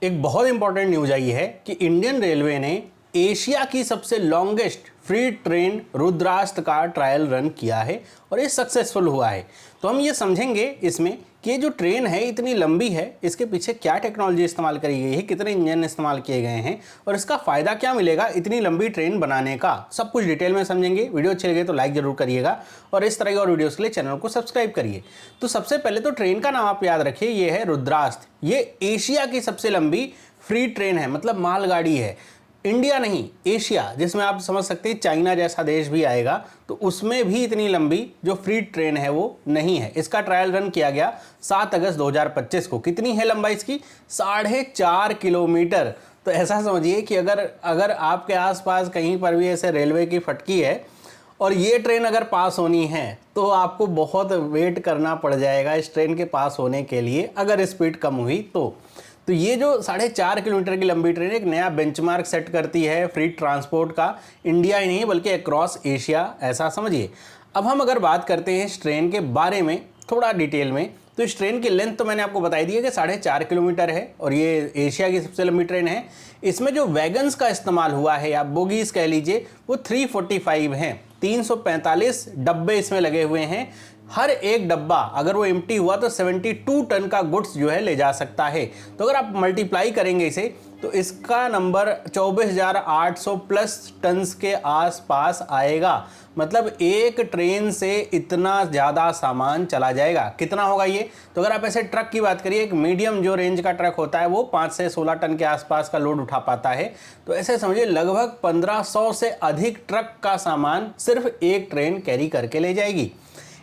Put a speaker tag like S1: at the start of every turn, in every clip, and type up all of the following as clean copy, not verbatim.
S1: एक बहुत important news आई है कि इंडियन रेलवे ने एशिया की सबसे लॉन्गेस्ट फ्री ट्रेन रुद्रास्त का ट्रायल रन किया है और ये सक्सेसफुल हुआ है। तो हम ये समझेंगे इसमें कि ये जो ट्रेन है इतनी लंबी है, इसके पीछे क्या टेक्नोलॉजी इस्तेमाल करी गई है, कितने इंजन इस्तेमाल किए गए हैं और इसका फ़ायदा क्या मिलेगा इतनी लंबी ट्रेन बनाने का, सब कुछ डिटेल में समझेंगे। वीडियो अच्छी लगे तो लाइक ज़रूर करिएगा और इस तरह की और वीडियोज़ के लिए चैनल को सब्सक्राइब करिए। तो सबसे पहले तो ट्रेन का नाम आप याद रखिए, ये है रुद्रास्त। ये एशिया की सबसे लंबी फ्री ट्रेन है, मतलब मालगाड़ी है। इंडिया नहीं, एशिया, जिसमें आप समझ सकते हैं चाइना जैसा देश भी आएगा तो उसमें भी इतनी लंबी जो फ्री ट्रेन है वो नहीं है। इसका ट्रायल रन किया गया 7 अगस्त 2025 को। कितनी है लंबाई इसकी? 4.5 किलोमीटर। तो ऐसा समझिए कि अगर आपके आसपास कहीं पर भी ऐसे रेलवे की फटकी है और ये ट्रेन अगर पास होनी है तो आपको बहुत वेट करना पड़ जाएगा इस ट्रेन के पास होने के लिए, अगर स्पीड कम हुई तो ये जो 4.5 किलोमीटर की लंबी ट्रेन एक नया बेंचमार्क सेट करती है फ्री ट्रांसपोर्ट का, इंडिया ही नहीं बल्कि अक्रॉस एशिया, ऐसा समझिए। अब हम अगर बात करते हैं इस ट्रेन के बारे में थोड़ा डिटेल में, तो इस ट्रेन की लेंथ तो मैंने आपको बताई दी है कि 4.5 किलोमीटर है और ये एशिया की सबसे लंबी ट्रेन है। इसमें जो वैगन्स का इस्तेमाल हुआ है या बोगीज कह लीजिए वो 345 हैं। 345 डब्बे इसमें लगे हुए हैं। हर एक डब्बा अगर वो एम्प्टी हुआ तो 72 टन का गुड्स जो है ले जा सकता है। तो अगर आप मल्टीप्लाई करेंगे इसे तो इसका नंबर 24,800 प्लस टन्स के आसपास आएगा। मतलब एक ट्रेन से इतना ज़्यादा सामान चला जाएगा। कितना होगा ये? तो अगर आप ऐसे ट्रक की बात करिए, एक मीडियम जो रेंज का ट्रक होता है वो 5 से 16 टन के आसपास का लोड उठा पाता है। तो ऐसे समझिए लगभग 1500 से अधिक ट्रक का सामान सिर्फ एक ट्रेन कैरी करके ले जाएगी।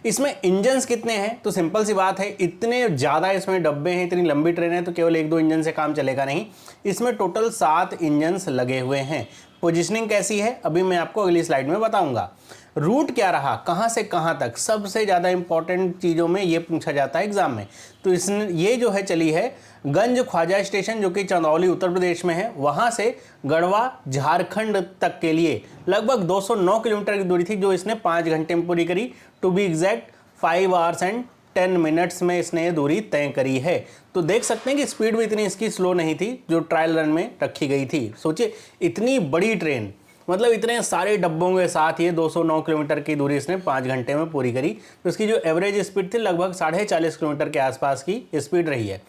S1: इसमें इंजन्स कितने हैं? तो सिंपल सी बात है, इतने ज़्यादा इसमें डब्बे हैं, इतनी लंबी ट्रेन है तो केवल 1-2 इंजन से काम चलेगा नहीं। इसमें टोटल 7 इंजन्स लगे हुए हैं। पोजीशनिंग कैसी है अभी मैं आपको अगली स्लाइड में बताऊंगा। रूट क्या रहा, कहाँ से कहाँ तक, सबसे ज़्यादा इंपॉर्टेंट चीज़ों में ये पूछा जाता है एग्जाम में। तो ये जो है चली है गंज ख्वाजा स्टेशन जो कि चंदौली उत्तर प्रदेश में है, वहाँ से गढ़वा झारखंड तक के लिए लगभग 209 किलोमीटर की दूरी थी जो इसने 5 घंटे में पूरी करी। To be exact 5 hours and 10 minutes में इसने ये दूरी तय करी है। तो देख सकते हैं कि स्पीड भी इतनी इसकी स्लो नहीं थी जो ट्रायल रन में रखी गई थी। सोचिए इतनी बड़ी ट्रेन, मतलब इतने सारे डब्बों के साथ ये 209 किलोमीटर की दूरी इसने 5 घंटे में पूरी करी। तो इसकी जो एवरेज स्पीड थी लगभग 40.5 किलोमीटर के आसपास की स्पीड रही है।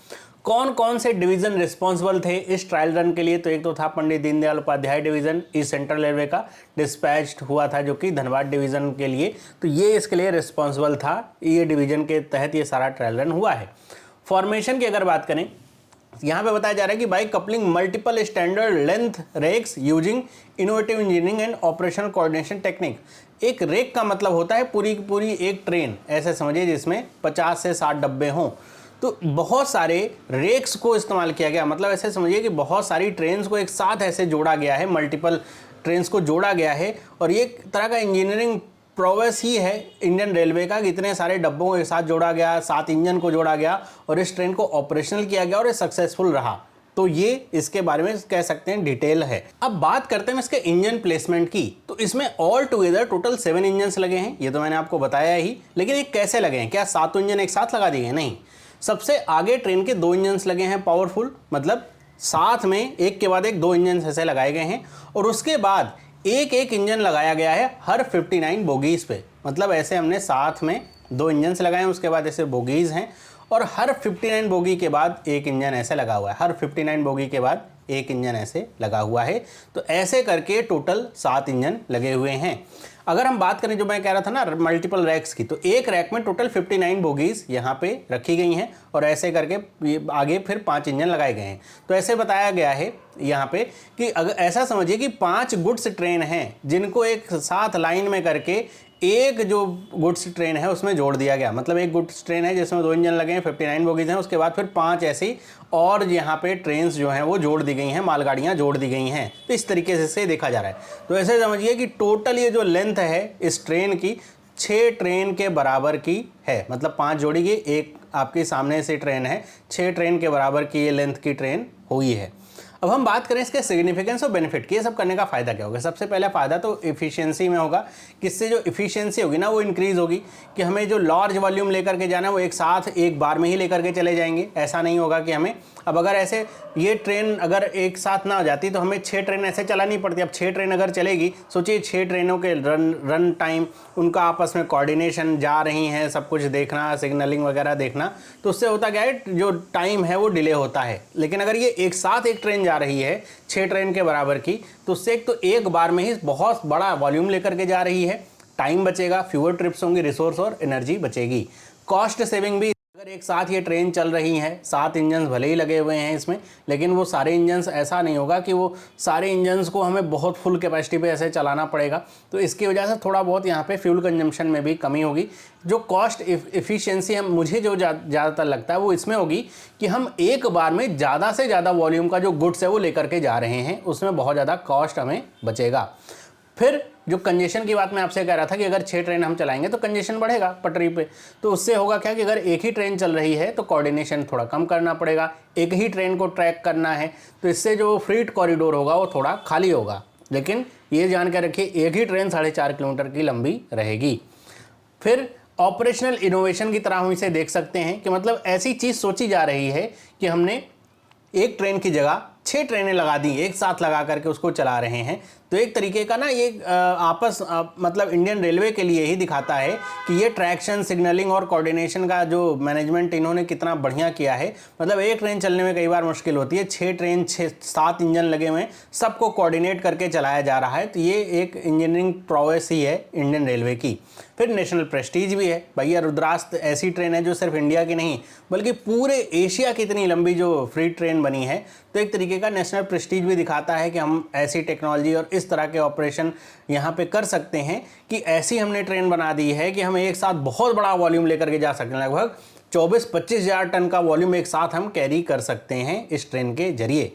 S1: कौन कौन से डिवीज़न रिस्पॉन्सिबल थे इस ट्रायल रन के लिए? तो एक तो था Pandit Deendayal Upadhyaya division, east central railway का डिस्पैच्ड हुआ था जो कि धनबाद डिवीज़न के लिए, तो ये इसके लिए रिस्पॉन्सिबल था। ये डिवीज़न के तहत ये सारा ट्रायल रन हुआ है। फॉर्मेशन की अगर बात करें, यहाँ पे बताया जा रहा है कि by coupling multiple standard length rakes using innovative engineering and operational coordination technique. एक रेक का मतलब होता है पूरी की पूरी एक ट्रेन, ऐसे समझिए जिसमें 50 से 60 डब्बे हों। तो बहुत सारे रेक्स को इस्तेमाल किया गया, मतलब ऐसे समझिए कि बहुत सारी ट्रेन्स को एक साथ ऐसे जोड़ा गया है, मल्टीपल ट्रेन्स को जोड़ा गया है। और ये एक तरह का इंजीनियरिंग प्रोग्रेस ही है इंडियन रेलवे का कि इतने सारे डब्बों को एक साथ जोड़ा गया, 7 इंजन को जोड़ा गया और इस ट्रेन को ऑपरेशनल किया गया और ये सक्सेसफुल रहा। तो ये इसके बारे में कह सकते हैं डिटेल है। अब बात करते हैं इसके इंजन प्लेसमेंट की। तो इसमें ऑल टुगेदर टोटल 7 इंजन लगे हैं, ये तो मैंने आपको बताया ही। लेकिन ये कैसे लगे हैं? क्या 7 इंजन एक साथ लगा दिए हैं? नहीं। सबसे आगे ट्रेन के 2 इंजन लगे हैं पावरफुल, मतलब साथ में एक के बाद एक 2 इंजन ऐसे लगाए गए हैं। और उसके बाद एक एक इंजन लगाया गया है हर 59 बोगीज पे, मतलब ऐसे हमने साथ में 2 इंजन लगाए हैं, उसके बाद ऐसे बोगीज हैं और हर 59 बोगी के बाद एक इंजन ऐसे लगा हुआ है। हर 59 बोगी के बाद एक इंजन ऐसे लगा हुआ है। तो ऐसे करके टोटल 7 इंजन लगे हुए हैं। अगर हम बात करें जो मैं कह रहा था ना मल्टीपल रैक्स की, तो एक रैक में टोटल 59 बोगीज यहाँ पे रखी गई हैं और ऐसे करके आगे फिर 5 इंजन लगाए गए हैं। तो ऐसे बताया गया है यहाँ पे कि अगर ऐसा समझिए कि 5 गुड्स ट्रेन हैं जिनको एक साथ लाइन में करके एक जो गुड्स ट्रेन है उसमें जोड़ दिया गया। मतलब एक गुड्स ट्रेन है जिसमें 2 इंजन लगे हैं, 59 बोगीज हैं, उसके बाद फिर 5 ऐसी और यहाँ पे ट्रेन्स जो हैं वो जोड़ दी गई हैं, मालगाड़ियाँ जोड़ दी गई हैं। तो इस तरीके से देखा जा रहा है। तो ऐसे समझिए कि टोटल ये जो लेंथ है इस ट्रेन की 6 ट्रेन के बराबर की है। मतलब 5 जोड़ी की एक आपके सामने से ट्रेन है, 6 ट्रेन के बराबर की ये लेंथ की ट्रेन हुई है। अब हम बात करें इसके सिग्निफिकेंस और बेनिफिट की, ये सब करने का फ़ायदा क्या होगा। सबसे पहला फ़ायदा तो इफ़िशियंसी में होगा, किससे जो इफ़िशियंसी होगी ना वो इंक्रीज़ होगी, कि हमें जो लार्ज वॉल्यूम लेकर के जाना है वो एक साथ एक बार में ही लेकर के चले जाएंगे। ऐसा नहीं होगा कि हमें अब अगर ऐसे ये ट्रेन अगर एक साथ ना हो जाती तो हमें 6 ट्रेन ऐसे चलानी पड़ती। अब 6 ट्रेन अगर चलेगी, सोचिए 6 ट्रेनों के रन टाइम, उनका आपस में कोऑर्डिनेशन, जा रही हैं सब कुछ देखना, सिग्नलिंग वगैरह देखना, तो उससे होता क्या है, जो टाइम है वो डिले होता है। लेकिन अगर ये एक साथ एक ट्रेन जा रही है 6 ट्रेन के बराबर की, तो उससे एक तो एक बार में ही बहुत बड़ा वॉल्यूम लेकर के जा रही है, टाइम बचेगा, फ्यूअर ट्रिप्स होंगी, रिसोर्स और एनर्जी बचेगी। कॉस्ट सेविंग भी, अगर एक साथ ये ट्रेन चल रही है, 7 इंजन भले ही लगे हुए हैं इसमें, लेकिन वो सारे इंजन्स, ऐसा नहीं होगा कि वो सारे इंजन्स को हमें बहुत फुल कैपेसिटी पे ऐसे चलाना पड़ेगा, तो इसकी वजह से थोड़ा बहुत यहाँ पे फ्यूल कंजम्पशन में भी कमी होगी। जो कॉस्ट इफ़िशियंसी हम मुझे जो ज़्यादातर लगता है वो इसमें होगी कि हम एक बार में ज़्यादा से ज़्यादा वॉल्यूम का जो गुड्स है वो लेकर के जा रहे हैं, उसमें बहुत ज़्यादा कॉस्ट हमें बचेगा। फिर जो कंजेशन की बात मैं आपसे कह रहा था कि अगर 6 ट्रेन हम चलाएंगे तो कंजेशन बढ़ेगा पटरी पे, तो उससे होगा क्या कि अगर एक ही ट्रेन चल रही है तो कोऑर्डिनेशन थोड़ा कम करना पड़ेगा, एक ही ट्रेन को ट्रैक करना है, तो इससे जो फ्रीट कॉरिडोर होगा वो थोड़ा खाली होगा। लेकिन ये जान के रखिए, एक ही ट्रेन 4.5 किलोमीटर की लंबी रहेगी। फिर ऑपरेशनल इनोवेशन की तरह हम इसे देख सकते हैं कि मतलब ऐसी चीज़ सोची जा रही है कि हमने एक ट्रेन की जगह 6 ट्रेनें लगा दी, एक साथ लगा करके उसको चला रहे हैं। तो एक तरीके का ना ये मतलब इंडियन रेलवे के लिए ही दिखाता है कि ये ट्रैक्शन, सिग्नलिंग और कोऑर्डिनेशन का जो मैनेजमेंट इन्होंने कितना बढ़िया किया है। मतलब एक ट्रेन चलने में कई बार मुश्किल होती है, 6 ट्रेन 7 इंजन लगे हुए हैं, सबको कोऑर्डिनेट करके चलाया जा रहा है, तो ये एक इंजीनियरिंग प्रोग्रेस ही है इंडियन रेलवे की। फिर नेशनल प्रेस्टीज भी है भैया, रुद्रास्त्र ऐसी ट्रेन है जो सिर्फ इंडिया की नहीं बल्कि पूरे एशिया की इतनी लंबी जो फ्री ट्रेन बनी है, तो एक तरीके का नेशनल प्रेस्टीज भी दिखाता है कि हम ऐसी टेक्नोलॉजी और इस तरह के ऑपरेशन यहाँ पे कर सकते हैं कि ऐसी हमने ट्रेन बना दी है कि हम एक साथ बहुत बड़ा वॉल्यूम लेकर के जा सकते हैं। लगभग 24-25 हज़ार टन का वॉल्यूम एक साथ हम कैरी कर सकते हैं इस ट्रेन के जरिए।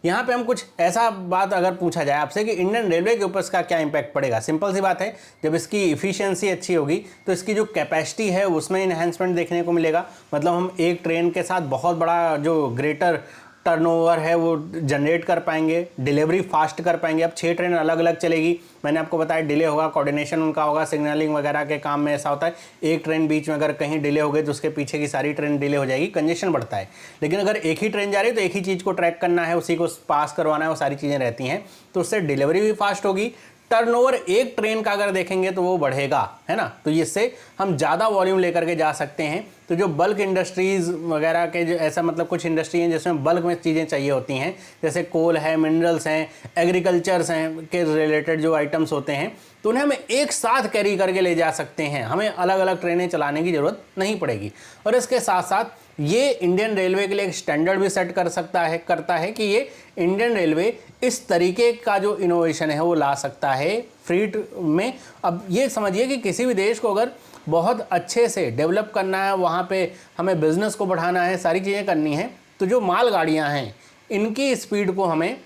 S1: यहाँ पे हम कुछ ऐसा बात अगर पूछा जाए आपसे कि इंडियन रेलवे के ऊपर इसका क्या इंपैक्ट पड़ेगा, सिंपल सी बात है, जब इसकी इफ़िशियंसी अच्छी होगी तो इसकी जो कैपेसिटी है उसमें इन्हेंसमेंट देखने को मिलेगा। मतलब हम एक ट्रेन के साथ बहुत बड़ा जो ग्रेटर टर्नओवर है वो जनरेट कर पाएंगे, डिलीवरी फास्ट कर पाएंगे। अब 6 ट्रेन अलग अलग चलेगी, मैंने आपको बताया डिले होगा, कोऑर्डिनेशन उनका होगा, सिग्नलिंग वगैरह के काम में ऐसा होता है, एक ट्रेन बीच में अगर कहीं डिले हो गई तो उसके पीछे की सारी ट्रेन डिले हो जाएगी, कंजेशन बढ़ता है। लेकिन अगर एक ही ट्रेन जा रही है तो एक ही चीज़ को ट्रैक करना है, उसी को पास करवाना है, वो सारी चीज़ें रहती हैं, तो उससे डिलीवरी भी फास्ट होगी। टर्नओवर एक ट्रेन का अगर देखेंगे तो वो बढ़ेगा, है ना, तो इससे हम ज़्यादा वॉल्यूम लेकर के जा सकते हैं। तो जो बल्क इंडस्ट्रीज़ वगैरह के जो ऐसा मतलब कुछ इंडस्ट्री हैं जिसमें बल्क में चीज़ें चाहिए होती हैं, जैसे कोल है, मिनरल्स हैं, एग्रीकल्चर्स हैं के रिलेटेड जो आइटम्स होते हैं, तो उन्हें हम एक साथ कैरी करके ले जा सकते हैं, हमें अलग अलग ट्रेनें चलाने की ज़रूरत नहीं पड़ेगी। और इसके साथ साथ ये इंडियन रेलवे के लिए एक स्टैंडर्ड भी सेट करता है कि ये इंडियन रेलवे इस तरीके का जो इनोवेशन है वो ला सकता है फ्रीट में। अब ये समझिए कि किसी भी देश को अगर बहुत अच्छे से डेवलप करना है, वहाँ पे हमें बिज़नेस को बढ़ाना है, सारी चीज़ें करनी है, तो जो मालगाड़ियाँ हैं इनकी स्पीड को हमें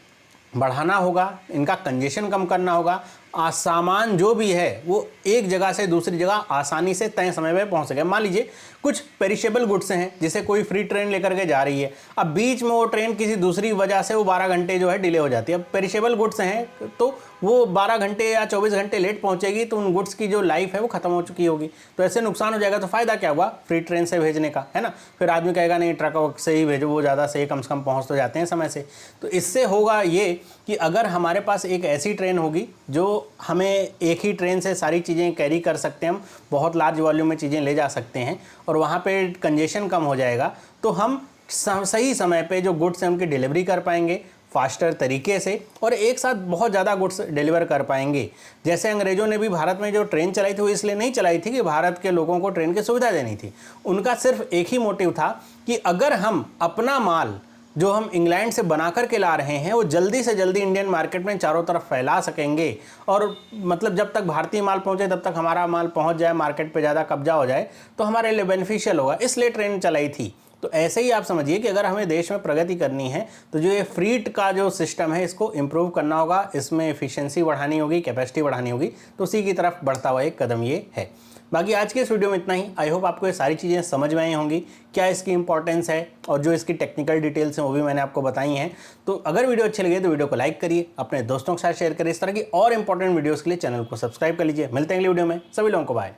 S1: बढ़ाना होगा, इनका कंजेशन कम करना होगा, सामान जो भी है वो एक जगह से दूसरी जगह आसानी से तय समय में पहुंच सके। मान लीजिए कुछ पेरिशेबल गुड्स हैं, जिसे कोई फ्री ट्रेन लेकर के जा रही है, अब बीच में वो ट्रेन किसी दूसरी वजह से वो 12 घंटे जो है डिले हो जाती है। अब पेरिशेबल गुड्स हैं तो वो 12 घंटे या 24 घंटे लेट पहुंचेगी, तो उन गुड्स की जो लाइफ है वो खत्म हो चुकी होगी, तो ऐसे नुकसान हो जाएगा। तो फ़ायदा क्या हुआ फ्री ट्रेन से भेजने का, है ना। फिर आदमी कहेगा नहीं ट्रक से ही भेजो, वो ज़्यादा सही, कम से कम पहुँच तो जाते हैं समय से। तो इससे होगा ये कि अगर हमारे पास एक ऐसी ट्रेन होगी जो हमें एक ही ट्रेन से सारी चीज़ें कैरी कर सकते हैं, हम बहुत लार्ज वॉल्यूम में चीज़ें ले जा सकते हैं और वहाँ पे कंजेशन कम हो जाएगा, तो हम सही समय पे जो गुड्स हैं उनकी डिलीवरी कर पाएंगे फास्टर तरीके से और एक साथ बहुत ज़्यादा गुड्स डिलीवर कर पाएंगे। जैसे अंग्रेज़ों ने भी भारत में जो ट्रेन चलाई थी वो इसलिए नहीं चलाई थी कि भारत के लोगों को ट्रेन की सुविधा देनी थी, उनका सिर्फ एक ही मोटिव था कि अगर हम अपना माल जो हम इंग्लैंड से बना कर के ला रहे हैं वो जल्दी से जल्दी इंडियन मार्केट में चारों तरफ फैला सकेंगे, और मतलब जब तक भारतीय माल पहुंचे तब तक हमारा माल पहुंच जाए, मार्केट पे ज़्यादा कब्जा हो जाए, तो हमारे लिए बेनिफिशियल होगा, इसलिए ट्रेन चलाई थी। तो ऐसे ही आप समझिए कि अगर हमें देश में प्रगति करनी है तो जो ये फ्रीट का जो सिस्टम है इसको इम्प्रूव करना होगा, इसमें एफिशिएंसी बढ़ानी होगी, कैपेसिटी बढ़ानी होगी, तो उसी की तरफ बढ़ता हुआ एक कदम ये है। बाकी आज के इस वीडियो में इतना ही। आई होप आपको ये सारी चीज़ें समझ में आई होंगी, क्या इसकी इंपॉर्टेंस है और जो इसकी टेक्निकल डिटेल्स हैं वो भी मैंने आपको बताई हैं। तो अगर वीडियो अच्छी लगे तो वीडियो को लाइक करिए, अपने दोस्तों के साथ शेयर करिए। इस तरह की और इंपॉर्टेंट वीडियोज़ के लिए चैनल को सब्सक्राइब कर लीजिए। मिलते हैं अगली वीडियो में, सभी लोगों को बाय।